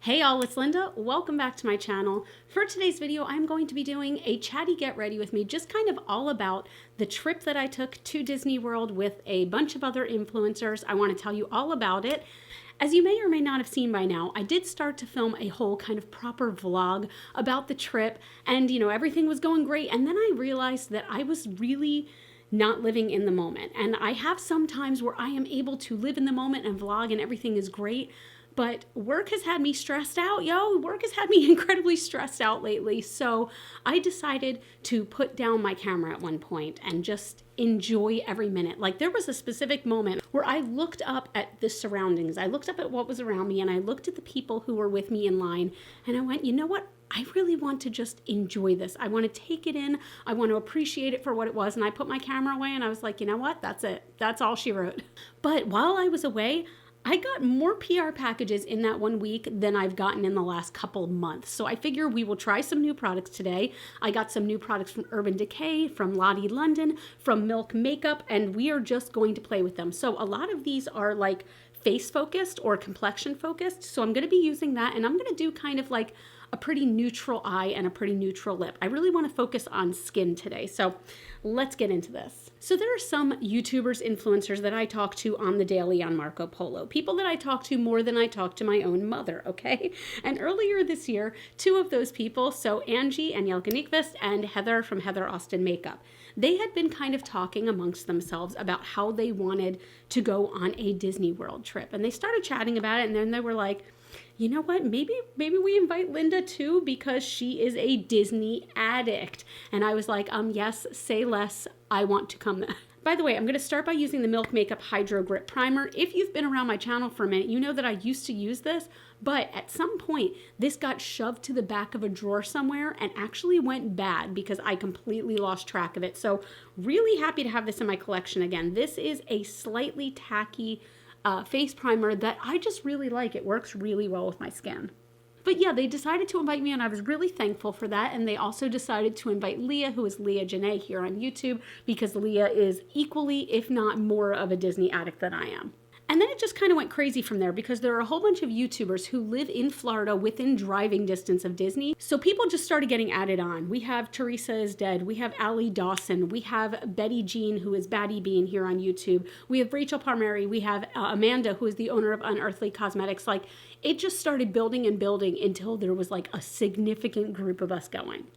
Hey all, it's Linda. Welcome back to my channel. For today's video, I'm going to be doing a chatty get ready with me, just kind of all about the trip that I took to Disney World with a bunch of other influencers. I want to tell you all about it. As you may or may not have seen by now, I did start to film a whole kind of proper vlog about the trip, and everything was going great. And then I realized that I was really not living in the moment. And I have some times where I am able to live in the moment and vlog and everything is great. But work has had me stressed out, Work has had me incredibly stressed out lately. So I decided to put down my camera at one point and just enjoy every minute. Like, there was a specific moment where I looked up at the surroundings. I looked up at what was around me and I looked at the people who were with me in line and I went, you know what? I really want to just enjoy this. I want to take it in. I want to appreciate it for what it was. And I put my camera away and I was like, you know what? That's it. That's all she wrote. But while I was away, I got more PR packages in that 1 week than I've gotten in the last couple of months. So I figure we will try some new products today. I got some new products from Urban Decay, from Lottie London, from Milk Makeup, and we are just going to play with them. So a lot of these are like face focused or complexion focused. So I'm going to be using that, and I'm going to do kind of like a pretty neutral eye and a pretty neutral lip. I really want to focus on skin today. So let's get into this. So there are some YouTubers, influencers that I talk to on the daily on Marco Polo. People that I talk to more than I talk to my own mother, okay? And earlier this year, two of those people, so Angie and Jelka Nyqvist and Heather from Heather Austin Makeup, they had been kind of talking amongst themselves about how they wanted to go on a Disney World trip. And they started chatting about it, and then they were like, you know what, maybe we invite Linda too, because she is a Disney addict. And I was like, yes, say less, I want to come. By the way, I'm going to start by using the Milk Makeup Hydro Grip Primer. If you've been around my channel for a minute, you know that I used to use this, but at some point, this got shoved to the back of a drawer somewhere and actually went bad because I completely lost track of it. So really happy to have this in my collection again. This is a slightly tacky face primer that I just really like. It works really well with my skin. But yeah, they decided to invite me and I was really thankful for that. And they also decided to invite Leah, who is Leah Janae here on YouTube, because Leah is equally, if not more, of a Disney addict than I am. And then it just kind of went crazy from there because there are a whole bunch of YouTubers who live in Florida within driving distance of Disney. So people just started getting added on. We have Teresa is Dead. We have Allie Dawson. We have Betty Jean, who is Batty Bean here on YouTube. We have Rachel Palmieri. We have Amanda, who is the owner of Unearthly Cosmetics. Like, it just started building and building until there was like a significant group of us going.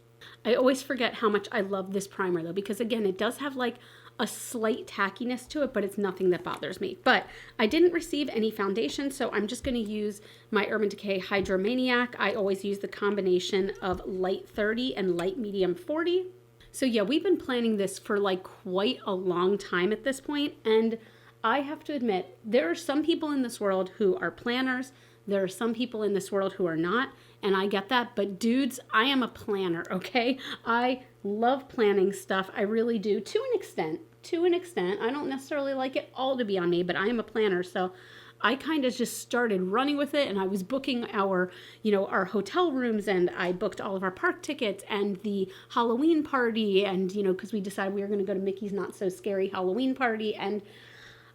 I always forget how much I love this primer though, because again, it does have like a slight tackiness to it, but it's nothing that bothers me. But I didn't receive any foundation, so I'm just going to use my Urban Decay Hydromaniac. I always use the combination of light 30 and light medium 40. So yeah, we've been planning this for like quite a long time at this point, and I have to admit, there are some people in this world who are planners. There are some people in this world who are not, and I get that, but dudes, I am a planner, okay? I love planning stuff. I really do, to an extent. I don't necessarily like it all to be on me, but I am a planner, so I kind of just started running with it, and I was booking our hotel rooms, and I booked all of our park tickets and the Halloween party, and, because we decided we were going to go to Mickey's Not So Scary Halloween party, and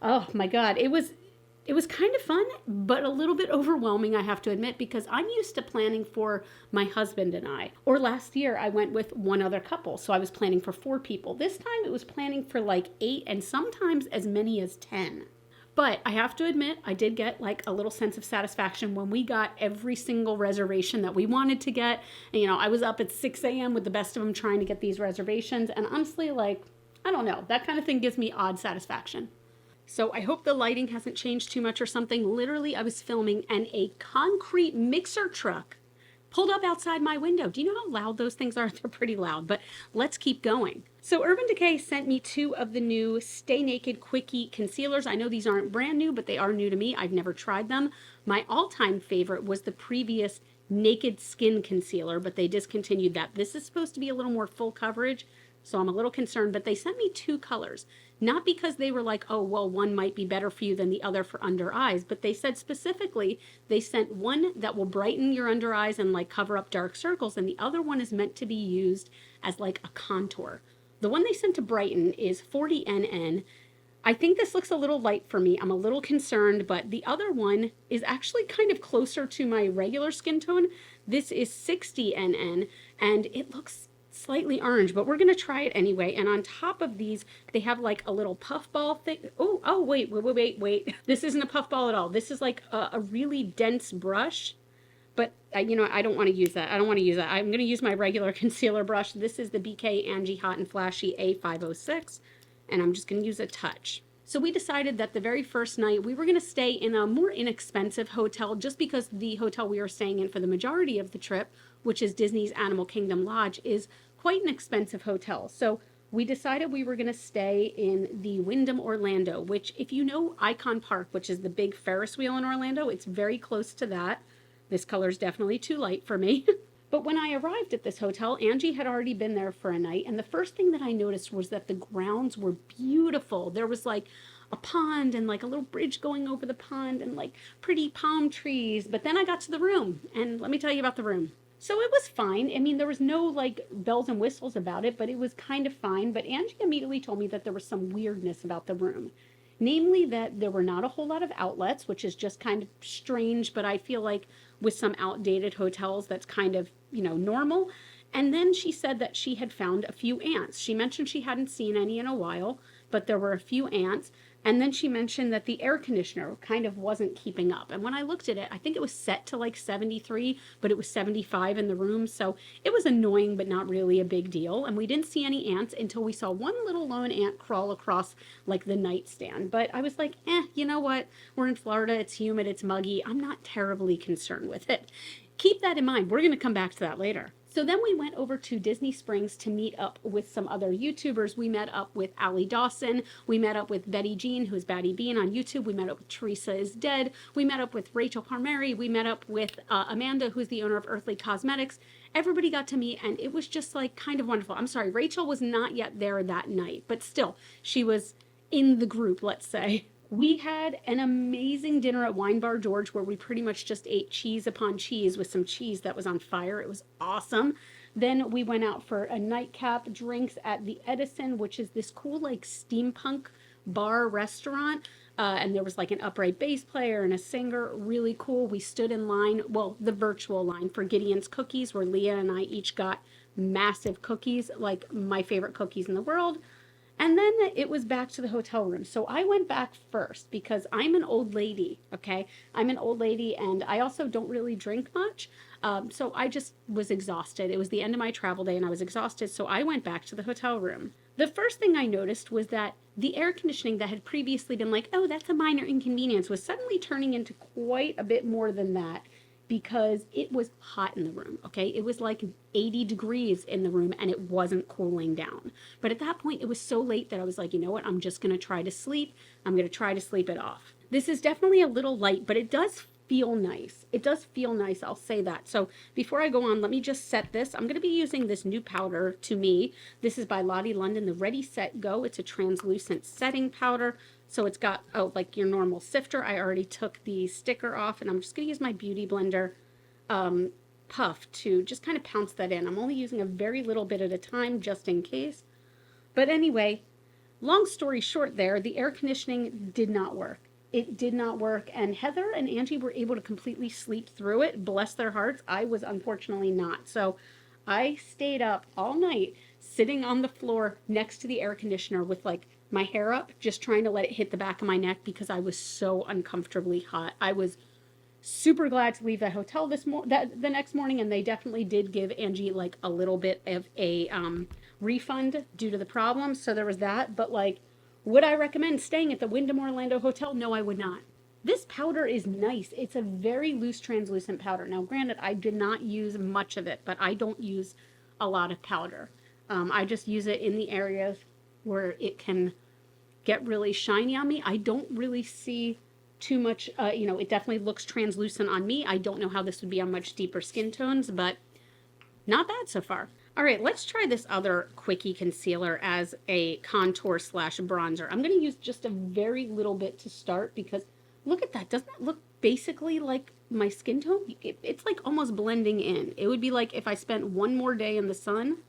oh my God, it was kind of fun, but a little bit overwhelming, I have to admit, because I'm used to planning for my husband and I. Or last year, I went with one other couple, so I was planning for 4 people. This time, it was planning for like 8 and sometimes as many as 10. But I have to admit, I did get like a little sense of satisfaction when we got every single reservation that we wanted to get. And, I was up at 6 a.m. with the best of them trying to get these reservations. And honestly, like, I don't know, that kind of thing gives me odd satisfaction. So I hope the lighting hasn't changed too much or something. Literally, I was filming and a concrete mixer truck pulled up outside my window. Do you know how loud those things are? They're pretty loud, but let's keep going. So Urban Decay sent me 2 of the new Stay Naked Quickie concealers. I know these aren't brand new, but they are new to me. I've never tried them. My all-time favorite was the previous Naked Skin Concealer, but they discontinued that. This is supposed to be a little more full coverage, so I'm a little concerned, but they sent me 2 colors. Not because they were like, oh, well, one might be better for you than the other for under eyes, but they said specifically, they sent one that will brighten your under eyes and like cover up dark circles, and the other one is meant to be used as like a contour. The one they sent to brighten is 40 NN. I think this looks a little light for me. I'm a little concerned, but the other one is actually kind of closer to my regular skin tone. This is 60 NN, and it looks slightly orange, but we're going to try it anyway. And on top of these, they have like a little puff ball thing. Oh, wait. This isn't a puff ball at all. This is like a really dense brush. But, you know, I don't want to use that. I'm going to use my regular concealer brush. This is the BK Angie Hot and Flashy A506. And I'm just going to use a touch. So we decided that the very first night we were going to stay in a more inexpensive hotel, just because the hotel we were staying in for the majority of the trip, which is Disney's Animal Kingdom Lodge, is quite an expensive hotel. So we decided we were going to stay in the Wyndham Orlando, which, if you know Icon Park, which is the big Ferris wheel in Orlando, it's very close to that. This color is definitely too light for me. But when I arrived at this hotel, Angie had already been there for a night, and the first thing that I noticed was that the grounds were beautiful. There was like a pond and like a little bridge going over the pond and like pretty palm trees. But then I got to the room, and let me tell you about the room. So it was fine. I mean, there was no like bells and whistles about it, but it was kind of fine. But Angie immediately told me that there was some weirdness about the room. Namely that there were not a whole lot of outlets, which is just kind of strange, but I feel like with some outdated hotels, that's kind of, you know, normal. And then she said that she had found a few ants. She mentioned she hadn't seen any in a while, but there were a few ants. And then she mentioned that the air conditioner kind of wasn't keeping up. And when I looked at it, I think it was set to like 73, but it was 75 in the room. So it was annoying, but not really a big deal. And we didn't see any ants until we saw one little lone ant crawl across like the nightstand. But I was like, you know what? We're in Florida. It's humid. It's muggy. I'm not terribly concerned with it. Keep that in mind. We're going to come back to that later. So then we went over to Disney Springs to meet up with some other YouTubers. We met up with Allie Dawson. We met up with Betty Jean, who's Batty Bean on YouTube. We met up with Teresa is Dead. We met up with Rachel Parmeri. We met up with Amanda, who's the owner of Earthly Cosmetics. Everybody got to meet, and it was just like kind of wonderful. I'm sorry, Rachel was not yet there that night, but still, she was in the group, let's say. We had an amazing dinner at Wine Bar George, where we pretty much just ate cheese upon cheese with some cheese that was on fire. It was awesome. Then we went out for a nightcap drinks at the Edison, which is this cool like steampunk bar restaurant. And there was like an upright bass player and a singer. Really cool. We stood in line, well, the virtual line for Gideon's Cookies, where Leah and I each got massive cookies, like my favorite cookies in the world. And then it was back to the hotel room. So I went back first because I'm an old lady, okay? I'm an old lady, and I also don't really drink much. So I just was exhausted. It was the end of my travel day and I was exhausted. So I went back to the hotel room. The first thing I noticed was that the air conditioning that had previously been like, oh, that's a minor inconvenience, was suddenly turning into quite a bit more than that, because it was hot in the room, okay? It was like 80 degrees in the room, and it wasn't cooling down. But at that point, it was so late that I was like, you know what? I'm just going to try to sleep. I'm going to try to sleep it off. This is definitely a little light, but it does feel nice. It does feel nice, I'll say that. So before I go on, let me just set this. I'm going to be using this new powder, to me. This is by Lottie London, the Ready, Set, Go. It's a translucent setting powder. So it's got, like your normal sifter. I already took the sticker off, and I'm just going to use my Beauty Blender puff to just kind of pounce that in. I'm only using a very little bit at a time, just in case. But anyway, long story short there, the air conditioning did not work. It did not work, and Heather and Angie were able to completely sleep through it. Bless their hearts. I was unfortunately not. So I stayed up all night sitting on the floor next to the air conditioner with like my hair up, just trying to let it hit the back of my neck because I was so uncomfortably hot. I was super glad to leave the hotel the next morning, and they definitely did give Angie like a little bit of a refund due to the problem. So there was that. But like, would I recommend staying at the Wyndham Orlando Hotel? No, I would not. This powder is nice. It's a very loose translucent powder. Now, granted, I did not use much of it, but I don't use a lot of powder. I just use it in the areas where it can get really shiny on me. I don't really see too much, it definitely looks translucent on me. I don't know how this would be on much deeper skin tones, but not bad so far. All right, let's try this other Quickie concealer as a contour / bronzer. I'm going to use just a very little bit to start because look at that. Doesn't that look basically like my skin tone? It's like almost blending in. It would be like if I spent one more day in the sun,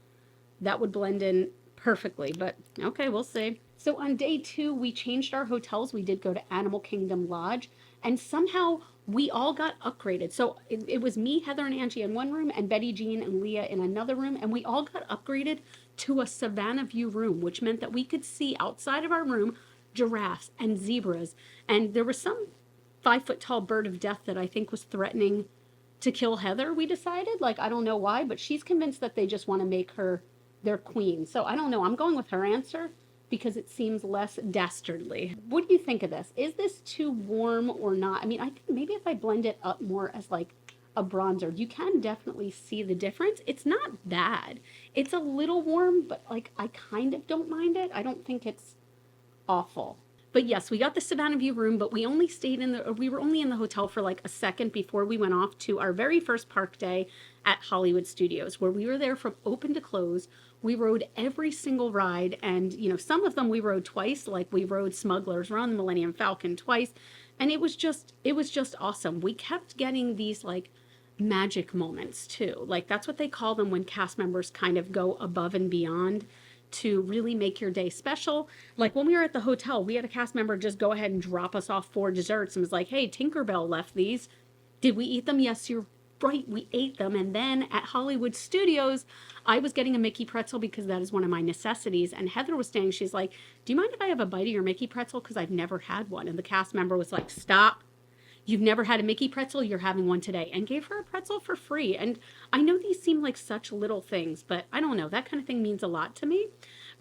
that would blend in perfectly, but okay, we'll see. So on day 2, we changed our hotels. We did go to Animal Kingdom Lodge, and somehow we all got upgraded. So it was me, Heather, and Angie in one room, and Betty Jean and Leah in another room, and we all got upgraded to a Savannah View room, which meant that we could see outside of our room giraffes and zebras, and there was some 5 foot tall bird of death that I think was threatening to kill Heather. We decided, like, I don't know why, but she's convinced that they just want to make her their queen. So I don't know. I'm going with her answer because it seems less dastardly. What do you think of this? Is this too warm or not? I mean, I think maybe if I blend it up more as like a bronzer, you can definitely see the difference. It's not bad. It's a little warm, but like I kind of don't mind it. I don't think it's awful. But yes, we got the Savannah View room, but we were only in the hotel for like a second before we went off to our very first park day at Hollywood Studios, where we were there from open to close. We rode every single ride, and some of them we rode twice, like we rode Smuggler's Run, the Millennium Falcon twice, and it was just awesome. We kept getting these like magic moments too. Like that's what they call them when cast members kind of go above and beyond to really make your day special. Like when we were at the hotel, we had a cast member just go ahead and drop us off 4 desserts and was like, hey, Tinkerbell left these. Did we eat them? Yes, you're right, we ate them. And then at Hollywood Studios, I was getting a Mickey pretzel because that is one of my necessities. And Heather was saying, she's like, do you mind if I have a bite of your Mickey pretzel? Because I've never had one. And the cast member was like, stop. You've never had a Mickey pretzel, you're having one today, and gave her a pretzel for free. And I know these seem like such little things, but I don't know, that kind of thing means a lot to me.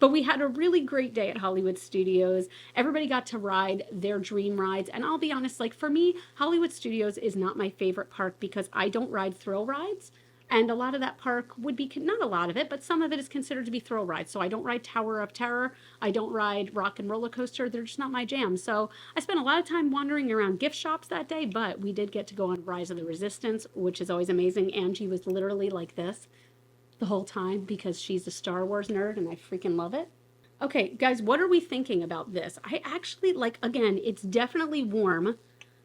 But we had a really great day at Hollywood Studios. Everybody got to ride their dream rides. And I'll be honest, like for me, Hollywood Studios is not my favorite park because I don't ride thrill rides. And a lot of that park would be, not a lot of it, but some of it is considered to be thrill rides. So I don't ride Tower of Terror. I don't ride Rock and Roller Coaster. They're just not my jam. So I spent a lot of time wandering around gift shops that day, but we did get to go on Rise of the Resistance, which is always amazing. Angie was literally like this the whole time because she's a Star Wars nerd and I freaking love it. Okay, guys, what are we thinking about this? I actually, like, again, it's definitely warm.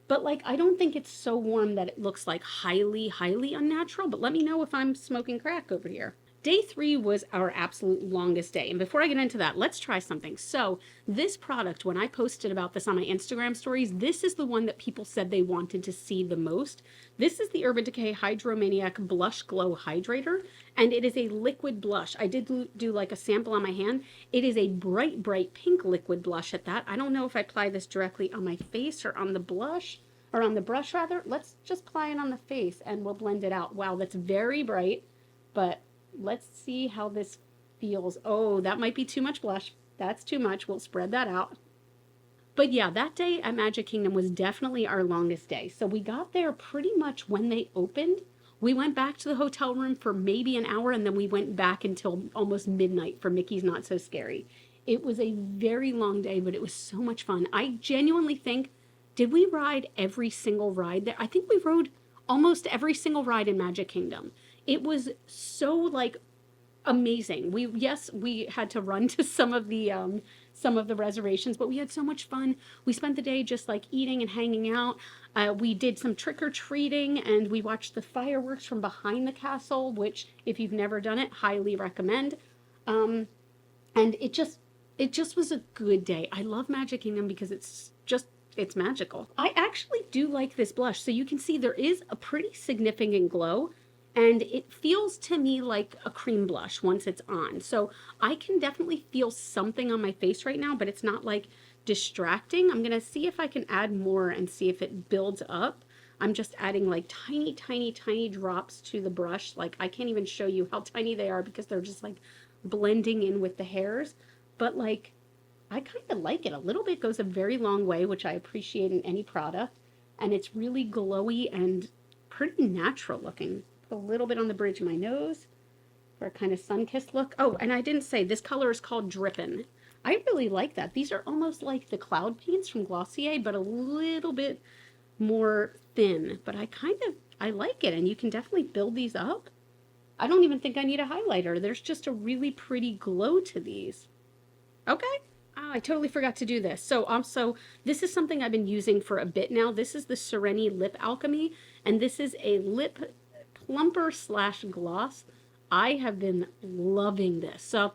But like, I don't think it's so warm that it looks like highly, highly unnatural, but let me know if I'm smoking crack over here. Day 3 was our absolute longest day. And before I get into that, let's try something. So this product, when I posted about this on my Instagram stories, this is the one that people said they wanted to see the most. This is the Urban Decay Hydromaniac Blush Glow Hydrator, and it is a liquid blush. I did do like a sample on my hand. It is a bright, bright pink liquid blush at that. I don't know if I apply this directly on my face or on the blush, or on the brush rather. Let's just apply it on the face and we'll blend it out. Wow, that's very bright, but let's see how this feels. Oh, that might be too much blush. That's too much. We'll spread that out. But yeah, that day at Magic Kingdom was definitely our longest day. So we got there pretty much when they opened. We went back to the hotel room for maybe an hour, and then we went back until almost midnight for Mickey's Not So Scary. It was a very long day, but it was so much fun. I genuinely think, did we ride every single ride there? I think we rode almost every single ride in Magic Kingdom. It was so like amazing. We had to run to some of the reservations, but we had so much fun. We spent the day just like eating and hanging out. We did some trick-or-treating and we watched the fireworks from behind the castle, which if you've never done it, highly recommend. And it just was a good day. I love Magic Kingdom because it's magical. I actually do like this blush. So you can see there is a pretty significant glow. And it feels to me like a cream blush once it's on. So I can definitely feel something on my face right now, but it's not like distracting. I'm going to see if I can add more and see if it builds up. I'm just adding like tiny, tiny, tiny drops to the brush. Like I can't even show you how tiny they are because they're just like blending in with the hairs. But like, I kind of like it. A little bit goes a very long way, which I appreciate in any product. And it's really glowy and pretty natural looking. A little bit on the bridge of my nose for a kind of sun-kissed look. Oh, and I didn't say this color is called Drippin'. I really like that. These are almost like the cloud paints from Glossier, but a little bit more thin. But I like it, and you can definitely build these up. I don't even think I need a highlighter. There's just a really pretty glow to these. Okay. Oh, I totally forgot to do this. So this is something I've been using for a bit now. This is the Sireni Lip Alchemy, and this is a lip plumper / gloss. I have been loving this. So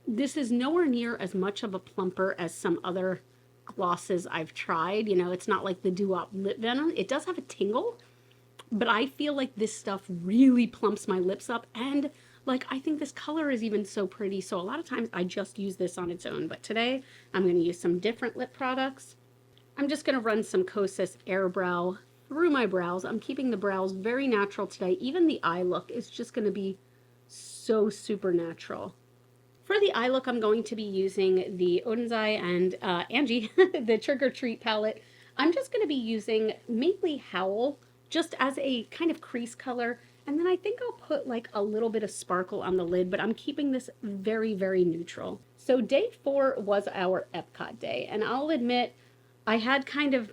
This is nowhere near as much of a plumper as some other glosses I've tried. You know, it's not like the Doo-Wop Lip Venom. It does have a tingle, but I feel like this stuff really plumps my lips up, and like I think this color is even so pretty. So a lot of times I just use this on its own, but today I'm going to use some different lip products. I'm just going to run some Kosas Air Brow through my brows. I'm keeping the brows very natural today. Even the eye look is just going to be so super natural. For the eye look, I'm going to be using the Odenzai and Angie, the Trick or Treat palette. I'm just going to be using mainly Howl, just as a kind of crease color. And then I think I'll put like a little bit of sparkle on the lid, but I'm keeping this very, very neutral. So day 4 was our Epcot day. And I'll admit, I had kind of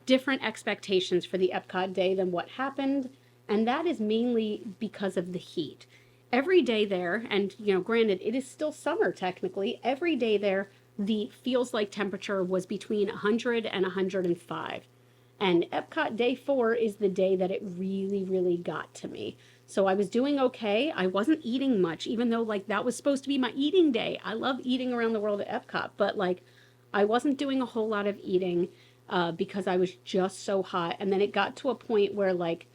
different expectations for the Epcot day than what happened. And that is mainly because of the heat. Every day there, and you know, granted, it is still summer technically, every day there, the feels like temperature was between 100 and 105. And Epcot day 4 is the day that it really, really got to me. So I was doing okay. I wasn't eating much, even though like that was supposed to be my eating day. I love eating around the world at Epcot, but like I wasn't doing a whole lot of eating because I was just so hot. And then it got to a point where like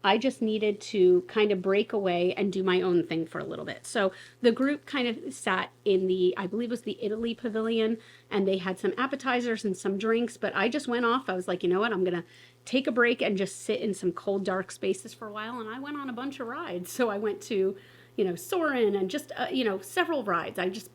I just needed to kind of break away and do my own thing for a little bit. So the group kind of sat in the, I believe it was the Italy pavilion, and they had some appetizers and some drinks, but I just went off. I was like, you know what, I'm going to take a break and just sit in some cold, dark spaces for a while. And I went on a bunch of rides. So I went to, you know, Soarin' and just, you know, several rides. I just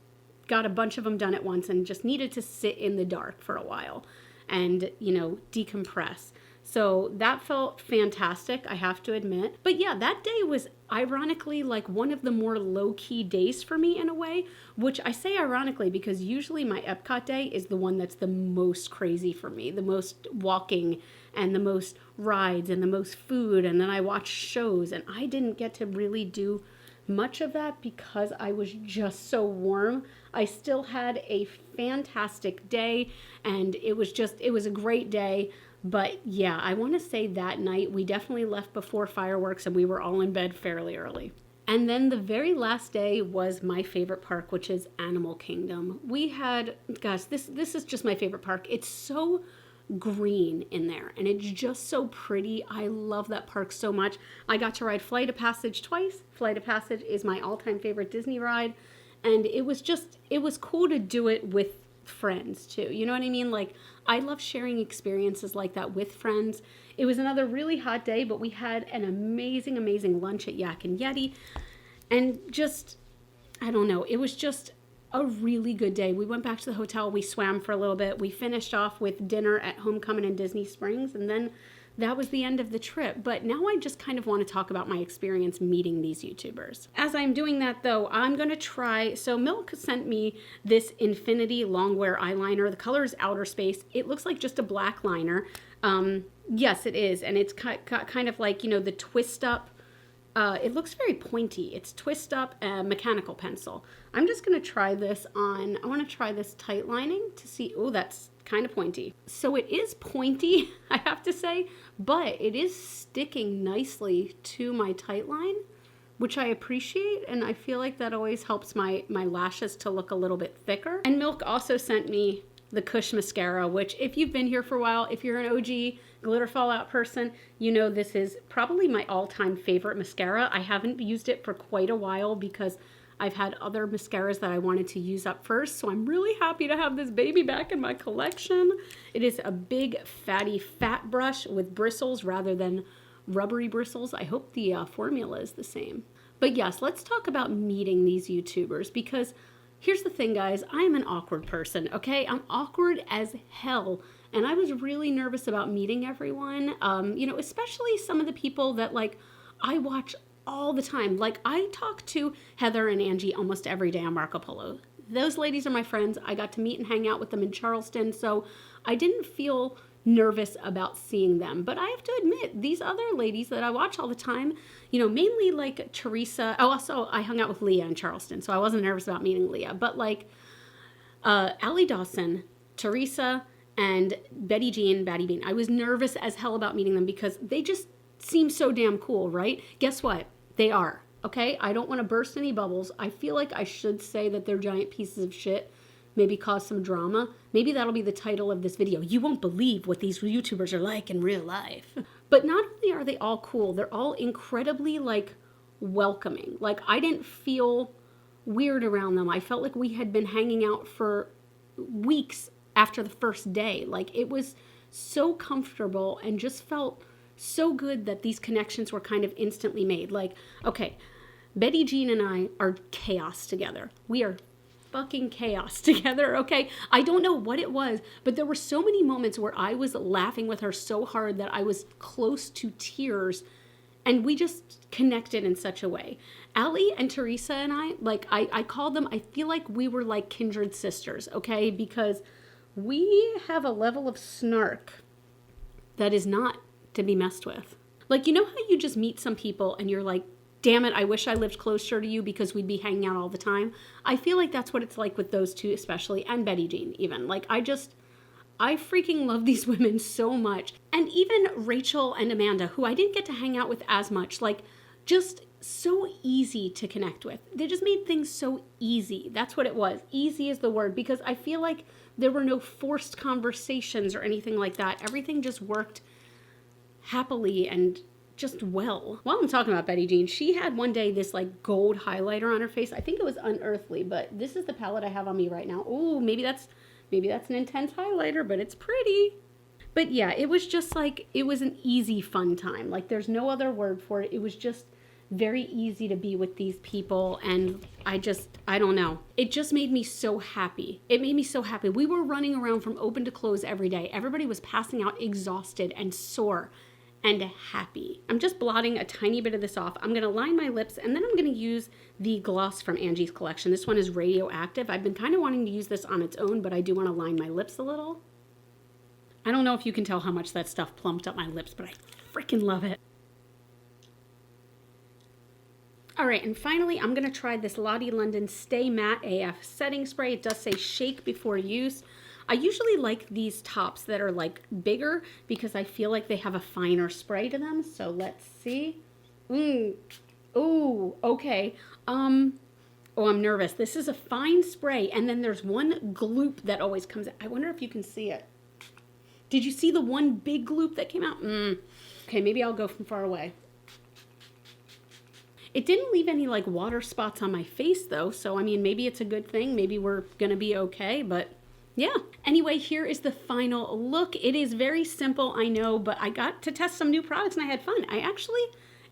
got a bunch of them done at once and just needed to sit in the dark for a while and, you know, decompress. So that felt fantastic, I have to admit. But yeah, that day was ironically like one of the more low-key days for me in a way, which I say ironically because usually my Epcot day is the one that's the most crazy for me, the most walking and the most rides and the most food, and then I watch shows, and I didn't get to really do much of that because I was just so warm. I still had a fantastic day, and it was a great day. But yeah, I want to say that night we definitely left before fireworks and we were all in bed fairly early. And then the very last day was my favorite park, which is Animal Kingdom. We had, gosh, this is just my favorite park. It's so green in there and it's just so pretty. I love that park so much. I got to ride Flight of Passage twice. Flight of Passage is my all-time favorite Disney ride. And it was cool to do it with friends too. You know what I mean? Like, I love sharing experiences like that with friends. It was another really hot day, but we had an amazing, amazing lunch at Yak and Yeti. And just, I don't know, it was just a really good day. We went back to the hotel, we swam for a little bit, we finished off with dinner at Homecoming in Disney Springs, and then that was the end of the trip. But now I just kind of want to talk about my experience meeting these YouTubers. As I'm doing that though, I'm going to try, so Milk sent me this Infinity Longwear eyeliner. The color is Outer Space. It looks like just a black liner. Yes, it is. And it's kind of like, you know, the twist up. It looks very pointy. It's twist up mechanical pencil. I'm just going to try this on, I want to try this tight lining to see, oh, that's kind of pointy. So it is pointy, I have to say, but it is sticking nicely to my tight line, which I appreciate, and I feel like that always helps my lashes to look a little bit thicker. And Milk also sent me the Kush mascara, which if you've been here for a while, if you're an OG GlitterFallout person, you know this is probably my all-time favorite mascara. I haven't used it for quite a while because I've had other mascaras that I wanted to use up first, so I'm really happy to have this baby back in my collection. It is a big, fatty, fat brush with bristles rather than rubbery bristles. I hope the formula is the same. But yes, let's talk about meeting these YouTubers, because here's the thing, guys. I am an awkward person, okay? I'm awkward as hell, and I was really nervous about meeting everyone, you know, especially some of the people that, like, I watch all the time. Like, I talk to Heather and Angie almost every day on Marco Polo. Those ladies are my friends. I got to meet and hang out with them in Charleston, so I didn't feel nervous about seeing them. But I have to admit, these other ladies that I watch all the time, you know, mainly like Teresa. Oh, also, I hung out with Leah in Charleston, so I wasn't nervous about meeting Leah. But like Allie Dawson, Teresa, and Betty Jean, Batty Bean, I was nervous as hell about meeting them because they just seem so damn cool, right? Guess what? They are. okay? I don't want to burst any bubbles. I feel like I should say that they're giant pieces of shit, maybe cause some drama. Maybe that'll be the title of this video. You won't believe what these YouTubers are like in real life. But not only are they all cool, they're all incredibly like welcoming. Like I didn't feel weird around them. I felt like we had been hanging out for weeks after the first day. Like it was so comfortable and just felt so good that these connections were kind of instantly made. Like, okay, Betty Jean and I are chaos together. We are fucking chaos together, okay? I don't know what it was, but there were so many moments where I was laughing with her so hard that I was close to tears, and we just connected in such a way. Allie and Teresa and I, like, I called them, I feel like we were like kindred sisters, okay? Because we have a level of snark that is not to be messed with. Like, you know how you just meet some people and you're like, damn it, I wish I lived closer to you because we'd be hanging out all the time. I feel like that's what it's like with those two especially, and Betty Jean even. Like, I freaking love these women so much. And even Rachel and Amanda, who I didn't get to hang out with as much, like, just so easy to connect with. They just made things so easy. That's what it was. Easy is the word, because I feel like there were no forced conversations or anything like that. Everything just worked happily and just well. While I'm talking about Betty Jean, she had one day this like gold highlighter on her face. I think it was Unearthly, but this is the palette I have on me right now. Oh, maybe that's an intense highlighter, but it's pretty. But yeah, it was just like, it was an easy fun time. Like there's no other word for it. It was just very easy to be with these people, and I don't know. It just made me so happy. It made me so happy. We were running around from open to close every day. Everybody was passing out exhausted and sore and happy. I'm just blotting a tiny bit of this off. I'm gonna line my lips, and then I'm gonna use the gloss from Angie's collection. This one is Radioactive. I've been kind of wanting to use this on its own, but I do want to line my lips a little. I don't know if you can tell how much that stuff plumped up my lips, but I freaking love it. All right, and finally, I'm gonna try this Lottie London Stay Matte AF setting spray. It does say shake before use. I usually like these tops that are like bigger because I feel like they have a finer spray to them. So let's see. Ooh, okay. Oh, I'm nervous. This is a fine spray, and then there's one gloop that always comes out. I wonder if you can see it. Did you see the one big gloop that came out? Okay, maybe I'll go from far away. It didn't leave any like water spots on my face though, so I mean, maybe it's a good thing. Maybe we're gonna be okay, but yeah. Anyway, here is the final look. It is very simple, I know, but I got to test some new products and I had fun. I actually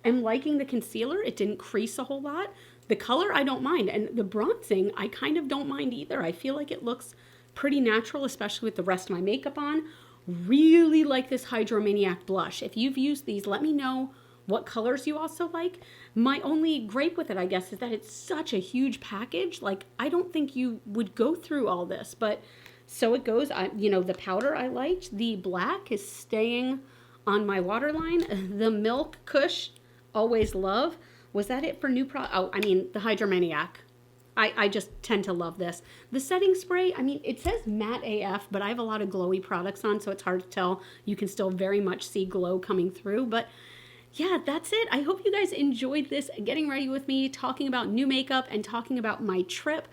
am liking the concealer. It didn't crease a whole lot. The color, I don't mind. And the bronzing, I kind of don't mind either. I feel like it looks pretty natural, especially with the rest of my makeup on. Really like this Hydromaniac blush. If you've used these, let me know what colors you also like. My only gripe with it, I guess, is that it's such a huge package. Like, I don't think you would go through all this, but so it goes. You know, the powder I liked. The black is staying on my waterline. The Milk Kush, always love. Was that it for new product? Oh, I mean, the Hydromaniac. I just tend to love this. The setting spray, I mean, it says matte AF, but I have a lot of glowy products on, so it's hard to tell. You can still very much see glow coming through, but yeah, that's it. I hope you guys enjoyed this getting ready with me, talking about new makeup and talking about my trip.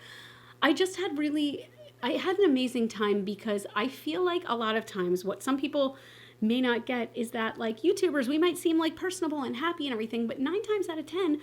I had an amazing time because I feel like a lot of times what some people may not get is that like YouTubers, we might seem like personable and happy and everything, but 9 times out of 10,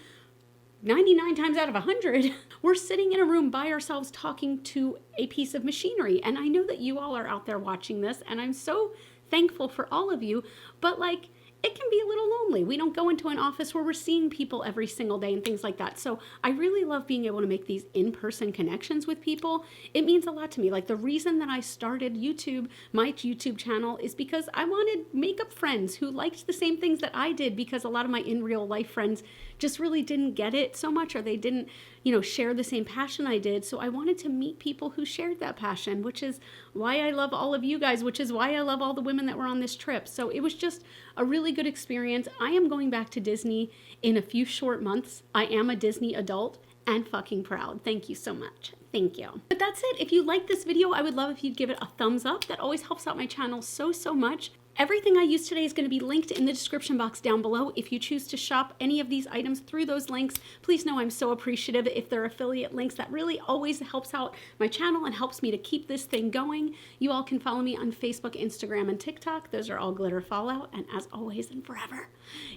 99 times out of 100, we're sitting in a room by ourselves talking to a piece of machinery. And I know that you all are out there watching this, and I'm so thankful for all of you, but like, it can be a little lonely. We don't go into an office where we're seeing people every single day and things like that. So I really love being able to make these in-person connections with people. It means a lot to me. Like the reason that I started YouTube, my YouTube channel, is because I wanted makeup friends who liked the same things that I did, because a lot of my in real life friends just really didn't get it so much, or they didn't, you know, share the same passion I did. So I wanted to meet people who shared that passion, which is why I love all of you guys, which is why I love all the women that were on this trip. So it was just a really good experience. I am going back to Disney in a few short months. I am a Disney adult and fucking proud. Thank you so much. Thank you. But that's it. If you like this video, I would love if you'd give it a thumbs up. That always helps out my channel so much. Everything I used today is going to be linked in the description box down below. If you choose to shop any of these items through those links, please know I'm so appreciative. If they're affiliate links, that really always helps out my channel and helps me to keep this thing going. You all can follow me on Facebook, Instagram, and TikTok. Those are all GlitterFallout. And as always and forever,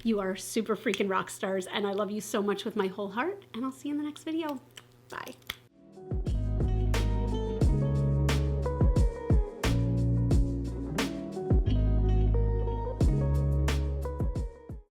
you are super freaking rock stars, and I love you so much with my whole heart, and I'll see you in the next video. Bye.